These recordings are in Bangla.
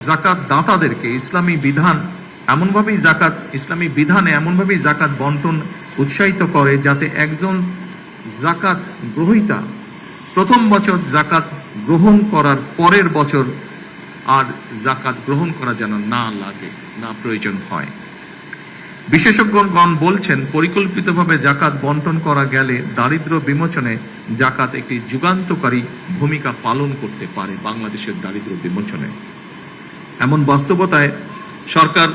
জাকাত দাতাদেরকে ইসলামী বিধানে এমনভাবেই জাকাত বন্টন উৎসাহিত করে যাতে একজন জাকাত গ্রহীতা প্রথম বছর জাকাত গ্রহণ করার পরের বছর আর জাকাত গ্রহণ করা যেন না লাগে, না প্রয়োজন হয়। বিশেষজ্ঞগণ বলছেন, পরিকল্পিতভাবে জাকাত বন্টন করা গেলে দারিদ্র্য বিমোচনে জাকাত একটি যুগান্তকারী ভূমিকা পালন করতে পারে বাংলাদেশের দারিদ্র্য বিমোচনে। এমন বাস্তবতায় সরকার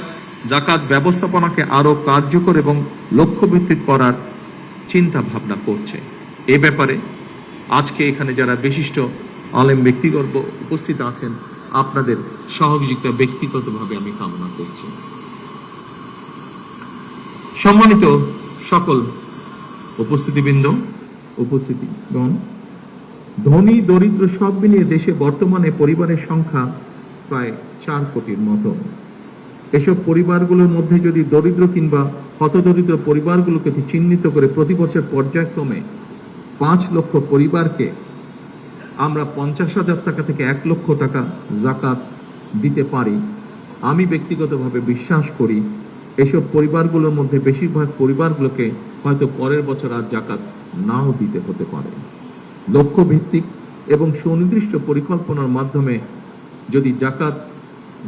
জাকাত ব্যবস্থাপনাকে আরও কার্যকর এবং লক্ষ্যভিত্তিক করার চিন্তা ভাবনা করছে। এ ব্যাপারে আজকে এখানে যারা বিশিষ্ট আলেম ব্যক্তিগণ উপস্থিত আছেন, আপনাদের সহযোগিতা ব্যক্তিগতভাবে আমি কামনা করছি। সম্মানিত সকল উপস্থিতিগণ, ধনী দরিদ্র সব মিলিয়ে দেশে বর্তমানে পরিবারের সংখ্যা প্রায় 4 কোটির মতো। এসব পরিবারগুলোর মধ্যে যদি দরিদ্র কিংবা হতদরিদ্র পরিবারগুলোকে চিহ্নিত করে প্রতি বছর পর্যায়ক্রমে 5 লক্ষ পরিবারকে আমরা 50,000 টাকা থেকে 1 লক্ষ টাকা জাকাত দিতে পারি, আমি ব্যক্তিগতভাবে বিশ্বাস করি এসব পরিবারগুলোর মধ্যে বেশিরভাগ পরিবারগুলোকে হয়তো পরের বছর আর জাকাত নাও দিতে হতে পারে। লক্ষ্যভিত্তিক এবং সুনির্দিষ্ট পরিকল্পনার মাধ্যমে যদি জাকাত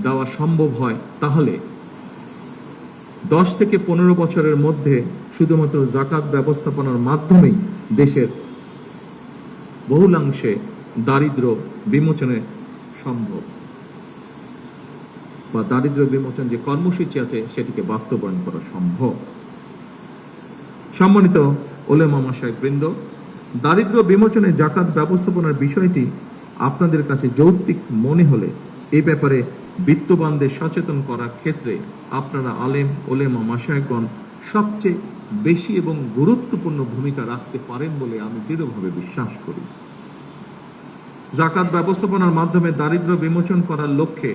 দেওয়া সম্ভব হয়, তাহলে 10 থেকে 15 বছরের মধ্যে শুধুমাত্র জাকাত ব্যবস্থাপনার মাধ্যমেই দেশের বহুলাংশে দারিদ্র্য বিমোচনে সম্ভব, বা দারিদ্র্য বিমোচন যে কর্মসূচি আছে সেটিকে বাস্তবায়ন করা সম্ভব। সম্মানিত ওলেমা মাশায়েখবৃন্দ, দারিদ্র্য বিমোচনে জাকাত ব্যবস্থাপনার বিষয়টি আপনাদের কাছে যৌক্তিক মনে হলে এই ব্যাপারে বিত্তবানদের সচেতন করার ক্ষেত্রে আপনারা আলেম ওলেমা মাশায়েখগণ সবচেয়ে বেশি এবং গুরুত্বপূর্ণ ভূমিকা রাখতে পারেন বলে আমি দৃঢ়ভাবে বিশ্বাস করি। জাকাত ব্যবস্থাপনার মাধ্যমে দারিদ্র্য বিমোচন করার লক্ষ্যে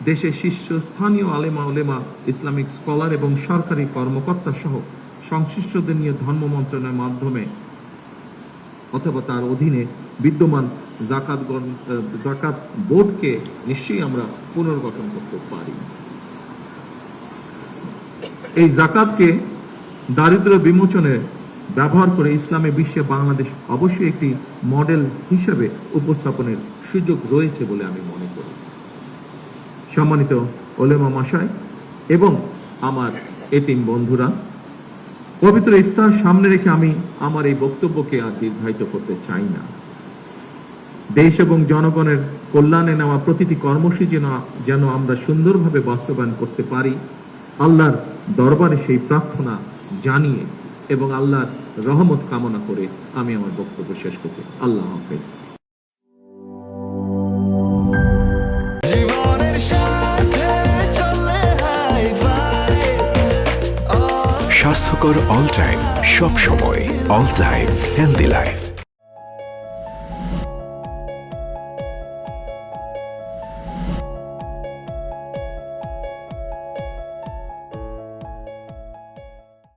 দেশের শীর্ষস্থানীয় আলেমা ওলেমা, ইসলামিক স্কলার এবং সরকারি কর্মকর্তা সহ সংশ্লিষ্টদের নিয়ে ধর্ম মন্ত্রণালয়ের মাধ্যমে অথবা তার অধীনে বিদ্যমান জাকাত বোর্ডকে নিশ্চয়ই আমরা পুনর্গঠন করতে পারি। এই জাকাতকে দারিদ্র্য বিমোচনে ব্যবহার করে ইসলামী বিশ্বে বাংলাদেশ অবশ্যই একটি মডেল হিসেবে উপস্থাপনের সুযোগ রয়েছে বলে আমি মনে করি। সম্মানিত ওলেমা মাশায়েখ এবং আমার এতিম বন্ধুরা, পবিত্র ইফতার সামনে রেখে আমি আমার এই বক্তব্যকে আর দীর্ঘায়িত করতে চাই না। দেশ এবং জনগণের কল্যাণে নেওয়া প্রতিটি কর্মসূচি যেন আমরা সুন্দরভাবে বাস্তবায়ন করতে পারি, আল্লাহর দরবারে সেই প্রার্থনা জানিয়ে এবং আল্লাহর রহমত কামনা করে আমি আমার বক্তব্য শেষ করছি। আল্লাহ হাফেজ। স্বাস্থ্যকর অল টাইম, সব সময় অল টাইম হেলদি লাইফ।